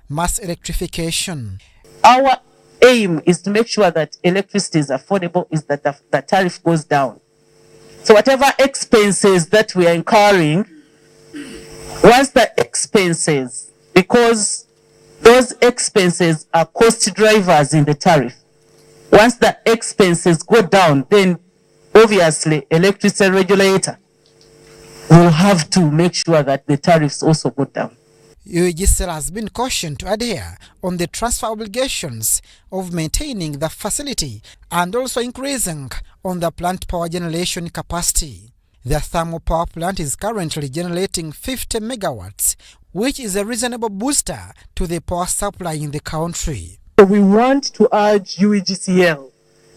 mass electrification. Our aim is to make sure that electricity is affordable, is that the tariff goes down. So whatever expenses that we are incurring, once the expenses, because those expenses are cost drivers in the tariff, once the expenses go down, then obviously electricity regulator will have to make sure that the tariffs also go down. UBC has been cautioned to adhere on the transfer obligations of maintaining the facility and also increasing on the plant power generation capacity. The thermal power plant is currently generating 50 megawatts, which is a reasonable booster to the power supply in the country. So we want to urge UEGCL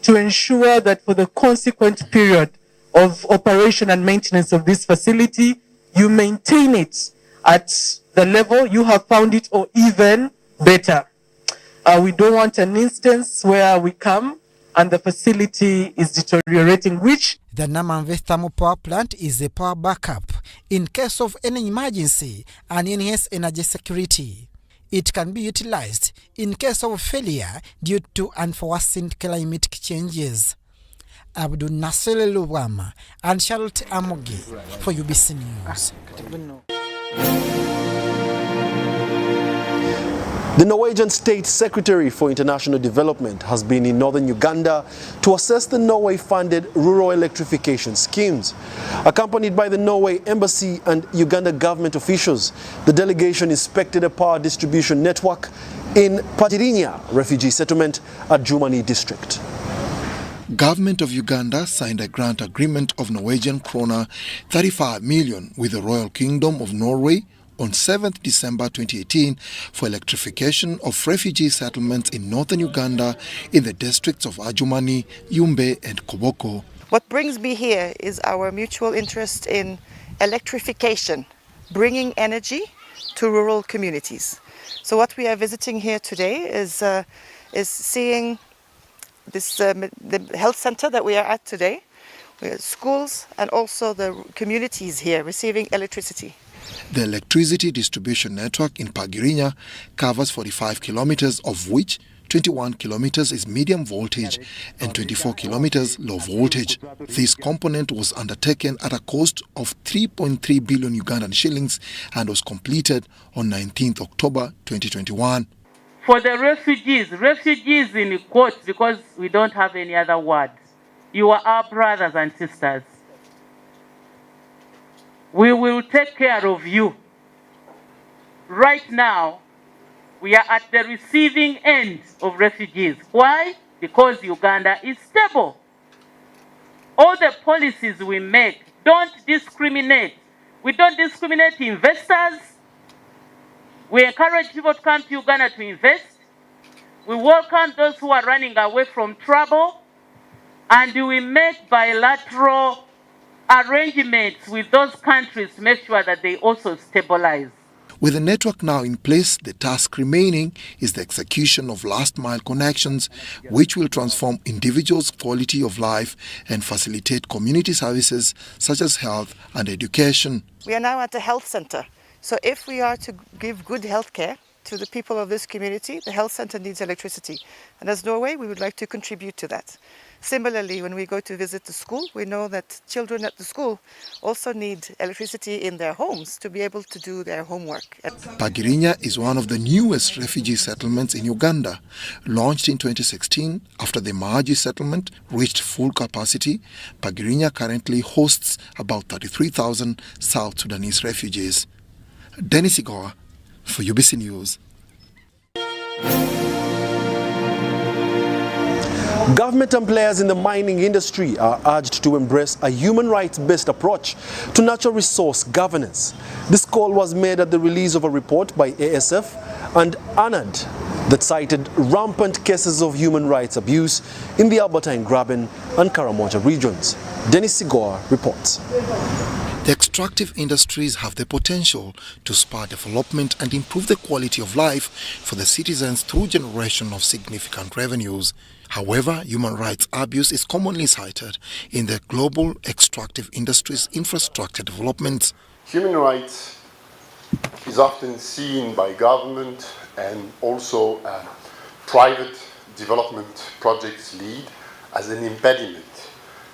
to ensure that for the consequent period of operation and maintenance of this facility, you maintain it at the level you have found it or even better. We don't want an instance where we come and the facility is deteriorating, which the Namanve thermal power plant is a power backup in case of any emergency and enhance energy security. It can be utilized in case of failure due to unforeseen climatic changes. Abdul Nasser Luwama and Charlotte Amogi for UBC News. The Norwegian State Secretary for International Development has been in northern Uganda to assess the Norway-funded rural electrification schemes. Accompanied by the Norway Embassy and Uganda government officials, the delegation inspected a power distribution network in Pagirinya refugee settlement at Jumani district. Government of Uganda signed a grant agreement of Norwegian krona 35 million with the Royal Kingdom of Norway on 7th December 2018 for electrification of refugee settlements in northern Uganda in the districts of Adjumani, Yumbe and Koboko. What brings me here is our mutual interest in electrification, bringing energy to rural communities. So what we are visiting here today is seeing this the health center that we are at today, schools and also the communities here receiving electricity. The electricity distribution network in Pagirinya covers 45 kilometers, of which 21 kilometers is medium voltage and 24 kilometers low voltage. This component was undertaken at a cost of 3.3 billion Ugandan shillings and was completed on 19th October 2021. For the refugees in quotes because we don't have any other words, you are our brothers and sisters. We will take care of you. Right now, we are at the receiving end of refugees. Why? Because Uganda is stable. All the policies we make don't discriminate. We don't discriminate investors. We encourage people to come to Uganda to invest. We welcome those who are running away from trouble. And we make bilateral arrangements with those countries to make sure that they also stabilize. With the network now in place, the task remaining is the execution of last-mile connections, which will transform individuals' quality of life and facilitate community services such as health and education. We are now at the health center. So if we are to give good health care to the people of this community, the health center needs electricity. And as Norway, we would like to contribute to that. Similarly, when we go to visit the school, we know that children at the school also need electricity in their homes to be able to do their homework. Pagirinya is one of the newest refugee settlements in Uganda. Launched in 2016, after the Maji settlement reached full capacity, Pagirinya currently hosts about 33,000 South Sudanese refugees. Dennis Igoa for UBC News. Government and players in the mining industry are urged to embrace a human rights-based approach to natural resource governance. This call was made at the release of a report by ASF and ANAD that cited rampant cases of human rights abuse in the Albertine Graben and Karamoja regions. Dennis Sigoa reports. The extractive industries have the potential to spur development and improve the quality of life for the citizens through generation of significant revenues. However, human rights abuse is commonly cited in the global extractive industries infrastructure developments. Human rights is often seen by government and also private development projects lead as an impediment,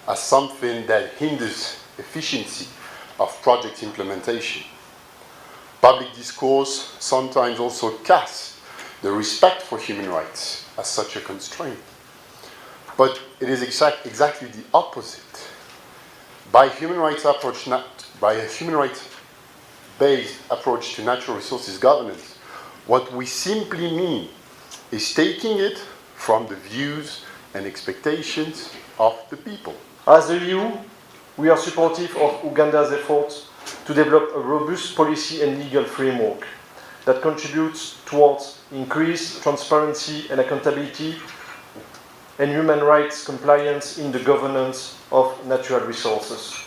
as something that hinders efficiency of project implementation. Public discourse sometimes also casts the respect for human rights as such a constraint. But it is exactly the opposite. By a human rights based approach to natural resources governance, what we simply mean is taking it from the views and expectations of the people. As the EU, we are supportive of Uganda's efforts to develop a robust policy and legal framework that contributes towards increased transparency and accountability and human rights compliance in the governance of natural resources.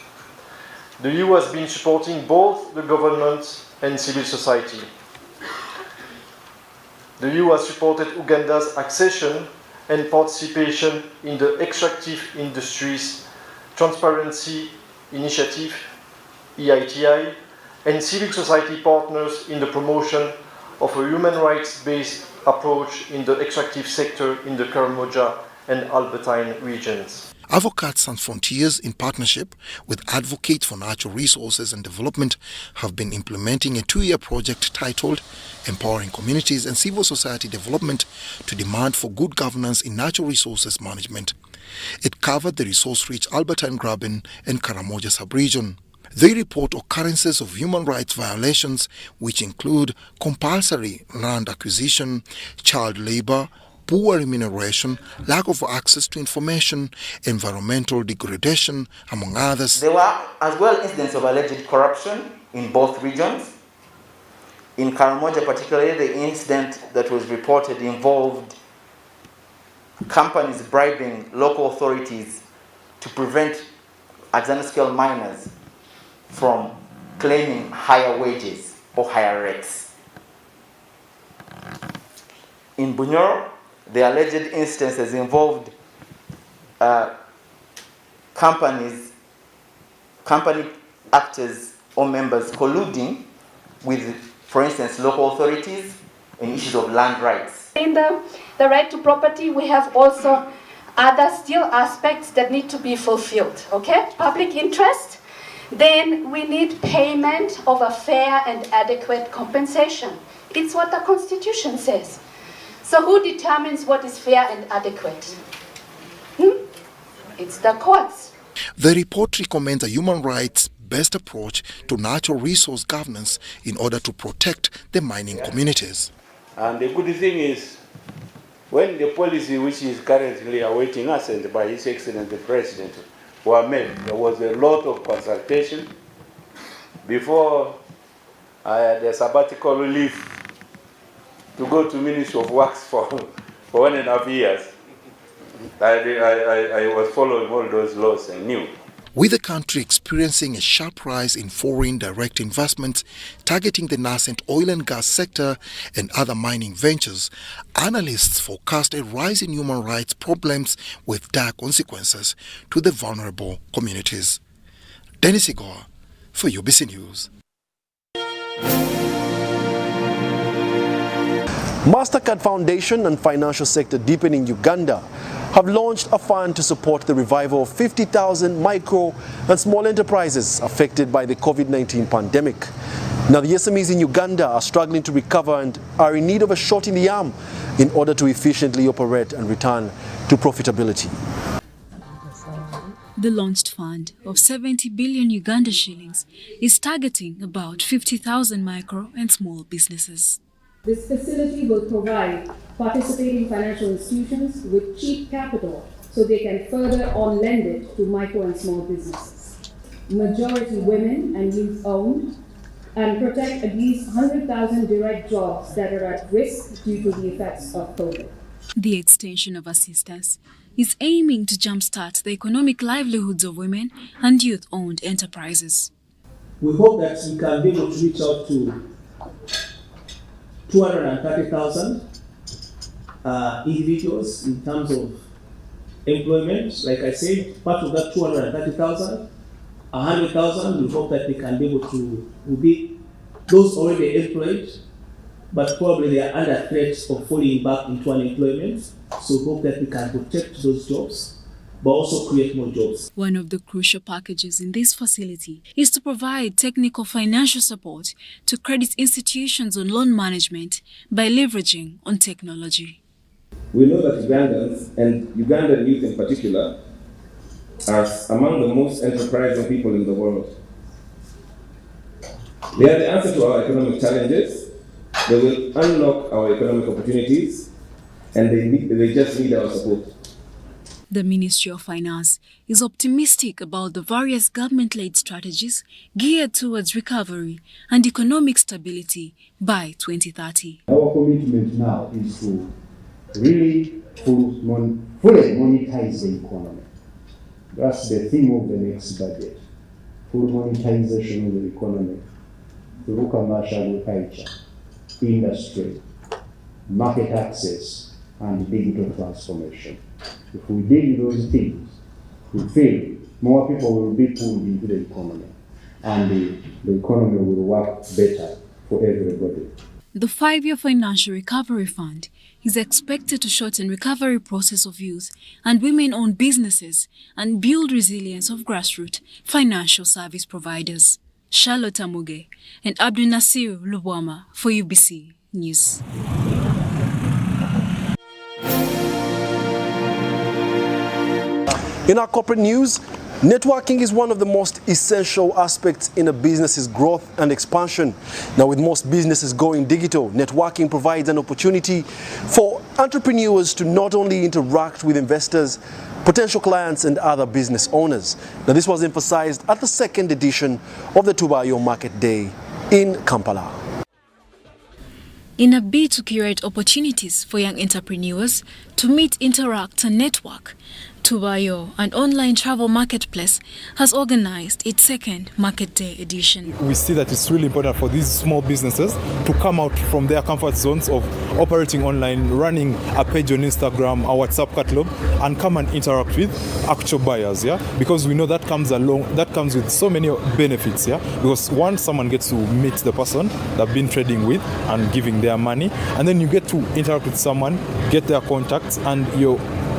The EU has been supporting both the government and civil society. The EU has supported Uganda's accession and participation in the Extractive Industries Transparency Initiative, EITI, and civil society partners in the promotion of a human rights-based approach in the extractive sector in the Karamoja and Albertine regions. Avocats Sans Frontiers, in partnership with Advocates for Natural Resources and Development, have been implementing a 2-year project titled Empowering Communities and Civil Society Development to Demand for Good Governance in Natural Resources Management. It covered the resource-rich Albertine Graben and Karamoja sub-region. They report occurrences of human rights violations, which include compulsory land acquisition, child labor, poor remuneration, lack of access to information, environmental degradation, among others. There were as well incidents of alleged corruption in both regions. In Karamoja particularly, the incident that was reported involved companies bribing local authorities to prevent Azana-scale miners from claiming higher wages or higher rates. In Bunyoro, the alleged instances involved company actors or members colluding with, for instance, local authorities in issues of land rights. In the right to property, we have also other still aspects that need to be fulfilled, okay? Public interest, then we need payment of a fair and adequate compensation. It's what the Constitution says. So who determines what is fair and adequate? It's the courts. The report recommends a human rights-based approach to natural resource governance in order to protect the mining communities. And the good thing is, when the policy which is currently awaiting us and by His Excellency the President were made, there was a lot of consultation before the sabbatical leave to go to Ministry of Works for 1.5 years. I was following all those laws and knew. With the country experiencing a sharp rise in foreign direct investments targeting the nascent oil and gas sector and other mining ventures, analysts forecast a rise in human rights problems with dire consequences to the vulnerable communities. Dennis Igor for UBC News. Mastercard Foundation and Financial Sector Deepening Uganda have launched a fund to support the revival of 50,000 micro and small enterprises affected by the COVID-19 pandemic. Now, the SMEs in Uganda are struggling to recover and are in need of a shot in the arm in order to efficiently operate and return to profitability. The launched fund of 70 billion Uganda shillings is targeting about 50,000 micro and small businesses. This facility will provide participating financial institutions with cheap capital so they can further on lend it to micro and small businesses. Majority women and youth owned, and protect at least 100,000 direct jobs that are at risk due to the effects of COVID. The extension of assistance is aiming to jumpstart the economic livelihoods of women and youth-owned enterprises. We hope that we can be able to reach out to 230,000 individuals in terms of employment. Like I said, part of that 230,000, 100,000, we hope that they can be able to be those already employed, but probably they are under threat of falling back into unemployment. So we hope that we can protect those jobs, but also create more jobs. One of the crucial packages in this facility is to provide technical financial support to credit institutions on loan management by leveraging on technology. We know that Ugandans, and Ugandan youth in particular, are among the most enterprising people in the world. They are the answer to our economic challenges. They will unlock our economic opportunities, and they just need our support. The Ministry of Finance is optimistic about the various government-led strategies geared towards recovery and economic stability by 2030. Our commitment now is to really fully monetize the economy. That's the theme of the next budget. Full monetization of the economy through commercial agriculture, industry, market access, and digital transformation. If we did those things, we feel more people will be pulled into the economy, and the economy will work better for everybody. The 5-year Financial Recovery Fund is expected to shorten recovery process of youth and women-owned businesses and build resilience of grassroots financial service providers. Charlotte Amuge and Abdul Nasir Lubwama for UBC News. In our corporate news, networking is one of the most essential aspects in a business's growth and expansion. Now, with most businesses going digital, networking provides an opportunity for entrepreneurs to not only interact with investors, potential clients, and other business owners. Now, this was emphasized at the second edition of the Tubayo Market Day in Kampala. In a bid to curate opportunities for young entrepreneurs to meet, interact, and network, Tubayo, an online travel marketplace, has organized its second Market Day edition. We see that it's really important for these small businesses to come out from their comfort zones of operating online, running a page on Instagram, a WhatsApp catalog, and come and interact with actual buyers, yeah? Because we know that comes with so many benefits, yeah? Because one, someone gets to meet the person they've been trading with and giving their money, and then you get to interact with someone, get their contacts, and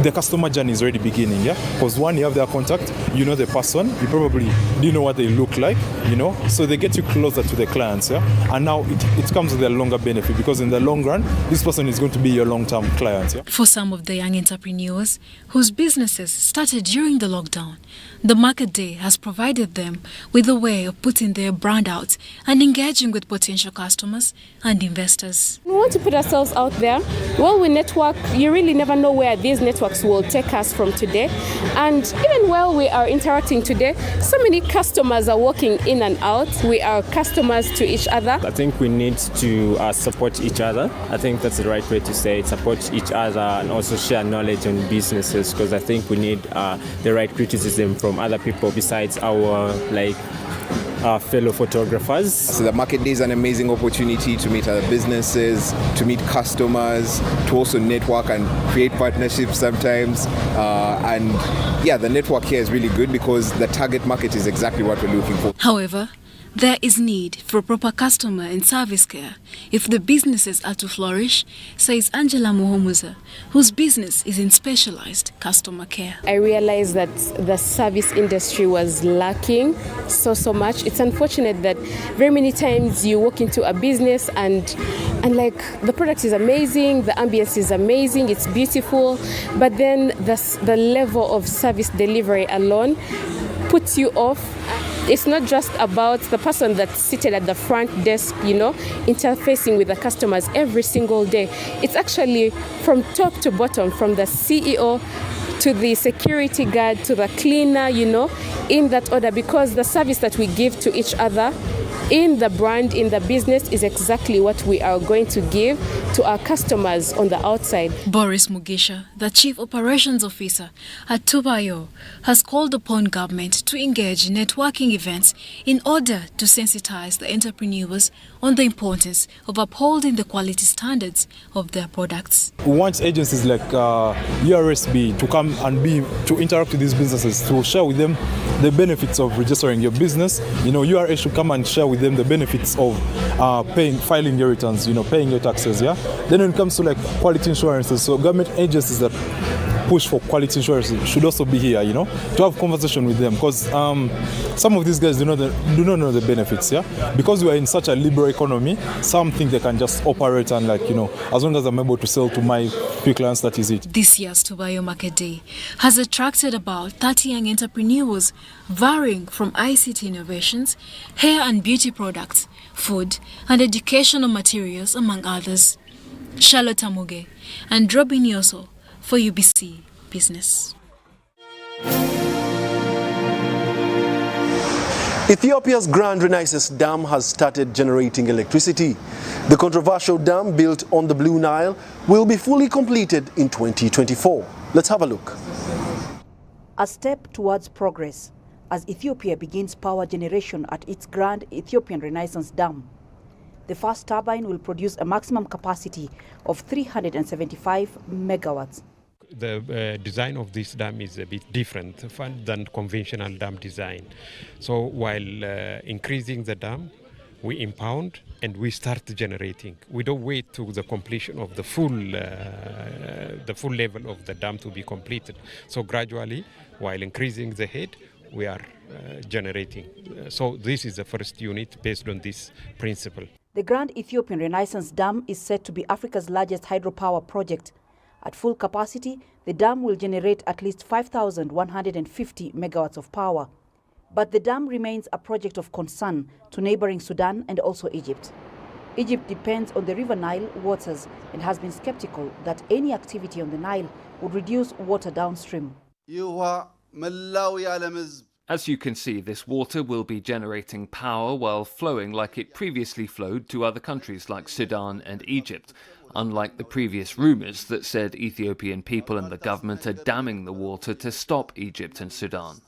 the customer journey is already beginning, yeah? Because one, you have their contact, you know the person, you probably do know what they look like, you know? So they get you closer to the clients, yeah? And now it comes with a longer benefit, because in the long run, this person is going to be your long-term client, yeah? For some of the young entrepreneurs whose businesses started during the lockdown, the Market Day has provided them with a way of putting their brand out and engaging with potential customers and investors. We want to put ourselves out there. While we network, you really never know where these networks will take us from today. And even while we are interacting today, so many customers are walking in and out. We are customers to each other. I think we need to support each other. I think that's the right way to say it. Support each other and also share knowledge on businesses, because I think we need the right criticism from other people besides our fellow photographers. So the Market Day is an amazing opportunity to meet other businesses, to meet customers, to also network and create partnerships sometimes. And yeah, the network here is really good because the target market is exactly what we're looking for. However, there is need for proper customer and service care if the businesses are to flourish, says Angela Muhomuza, whose business is in specialized customer care. I realized that the service industry was lacking so much. It's unfortunate that very many times you walk into a business and like the product is amazing, the ambience is amazing, it's beautiful, but then the level of service delivery alone puts you off. It's not just about the person that's seated at the front desk, interfacing with the customers every single day. It's actually from top to bottom, from the CEO to the security guard to the cleaner, in that order, because the service that we give to each other in the brand, in the business, is exactly what we are going to give to our customers on the outside. Boris Mugisha, the Chief Operations Officer at Tubayo, has called upon government to engage in networking events in order to sensitize the entrepreneurs on the importance of upholding the quality standards of their products. We want agencies like URSB to come and to interact with these businesses, to share with them the benefits of registering your business. URS should come and share with with them the benefits of filing your returns, paying your taxes, yeah? Then when it comes to like quality insurances, so government agencies that push for quality insurance should also be here, to have conversation with them, because some of these guys do not know the benefits, yeah? Because we are in such a liberal economy, some think they can just operate and as long as I'm able to sell to my few clients, that is it. This year's Tobayo Market Day has attracted about 30 young entrepreneurs, varying from ICT innovations, hair and beauty products, food and educational materials, among others. Charlotte Amuge and Robin Yoso for UBC Business. Ethiopia's Grand Renaissance Dam has started generating electricity. The controversial dam built on the Blue Nile will be fully completed in 2024. Let's have a look. A step towards progress as Ethiopia begins power generation at its Grand Ethiopian Renaissance Dam. The first turbine will produce a maximum capacity of 375 megawatts. The design of this dam is a bit different than conventional dam design. So while increasing the dam, we impound and we start generating. We don't wait to the completion of the full level of the dam to be completed. So gradually, while increasing the head, we are generating. So this is the first unit based on this principle. The Grand Ethiopian Renaissance Dam is set to be Africa's largest hydropower project. At full capacity, the dam will generate at least 5,150 megawatts of power. But the dam remains a project of concern to neighboring Sudan and also Egypt. Egypt depends on the River Nile waters and has been skeptical that any activity on the Nile would reduce water downstream. As you can see, this water will be generating power while flowing like it previously flowed to other countries like Sudan and Egypt, unlike the previous rumours that said Ethiopian people and the government are damming the water to stop Egypt and Sudan.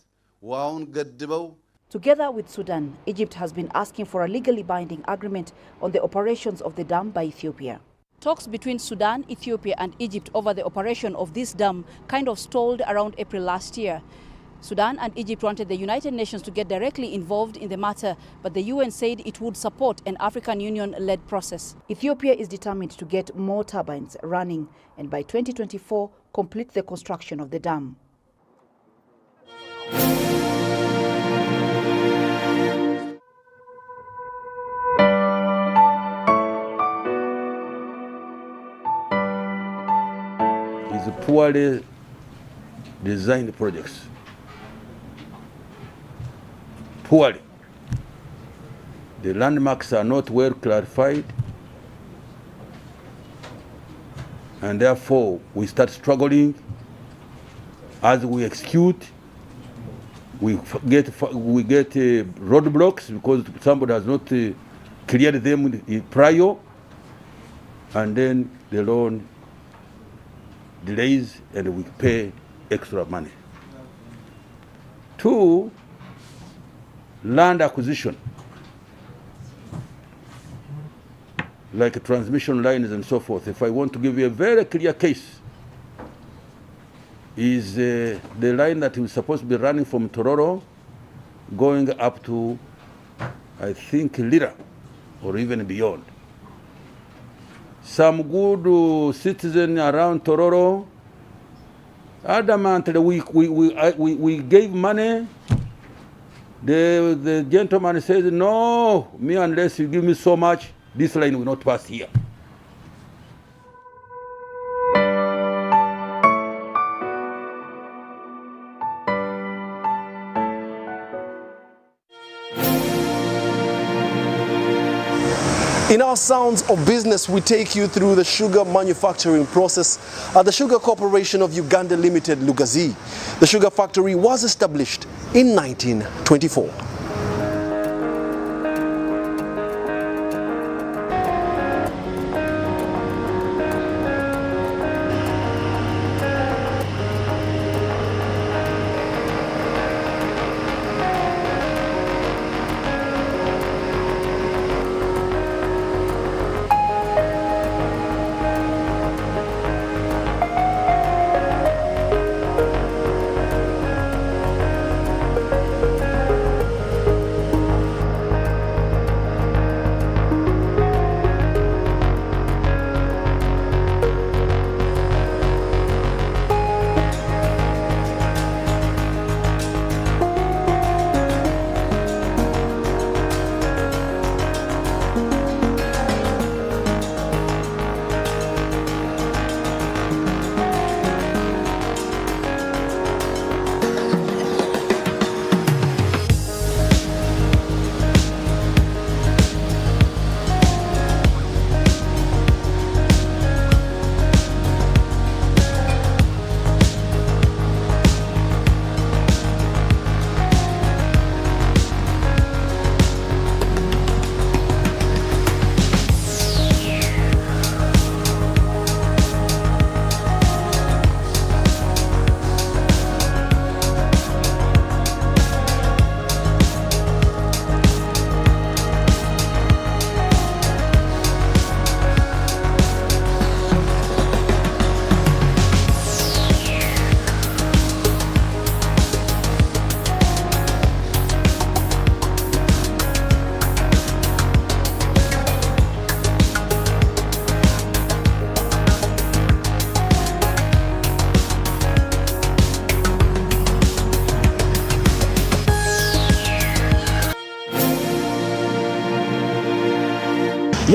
Together with Sudan, Egypt has been asking for a legally binding agreement on the operations of the dam by Ethiopia. Talks between Sudan, Ethiopia and Egypt over the operation of this dam kind of stalled around April last year. Sudan and Egypt wanted the United Nations to get directly involved in the matter, but the UN said it would support an African Union-led process. Ethiopia is determined to get more turbines running and by 2024 complete the construction of the dam. It's a poorly designed projects. Poorly. The landmarks are not well clarified, and therefore we start struggling as we execute. We get roadblocks because somebody has not cleared them prior, and then the loan delays and we pay extra money. 2, land acquisition, like transmission lines and so forth. If I want to give you a very clear case, is the line that is supposed to be running from Tororo going up to, I think, Lira, or even beyond. Some good citizen around Tororo, adamantly, we gave money. The gentleman says, no, me unless you give me so much, this line will not pass here. In our Sounds of Business, we take you through the sugar manufacturing process at the Sugar Corporation of Uganda Limited, Lugazi. The sugar factory was established in 1924.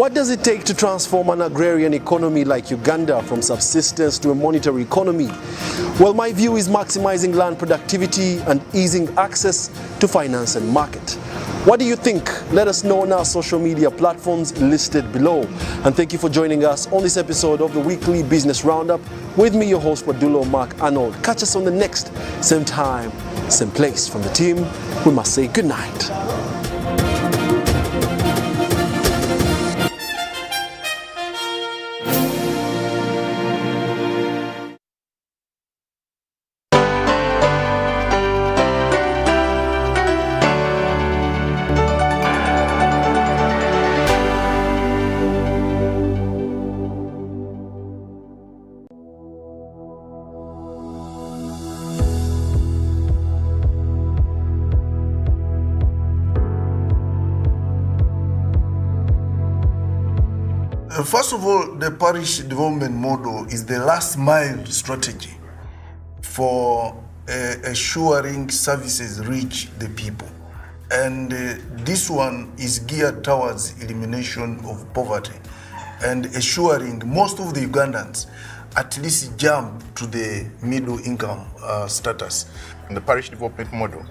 What does it take to transform an agrarian economy like Uganda from subsistence to a monetary economy? Well, my view is maximizing land productivity and easing access to finance and market. What do you think? Let us know on our social media platforms listed below. And thank you for joining us on this episode of the weekly Business Roundup. With me, your host, Wadulo Mark Arnold. Catch us on the next, same time, same place. From the team, we must say good night. First of all, the parish development model is the last mile strategy for assuring services reach the people. And this one is geared towards elimination of poverty and assuring most of the Ugandans at least jump to the middle income status. In the parish development model,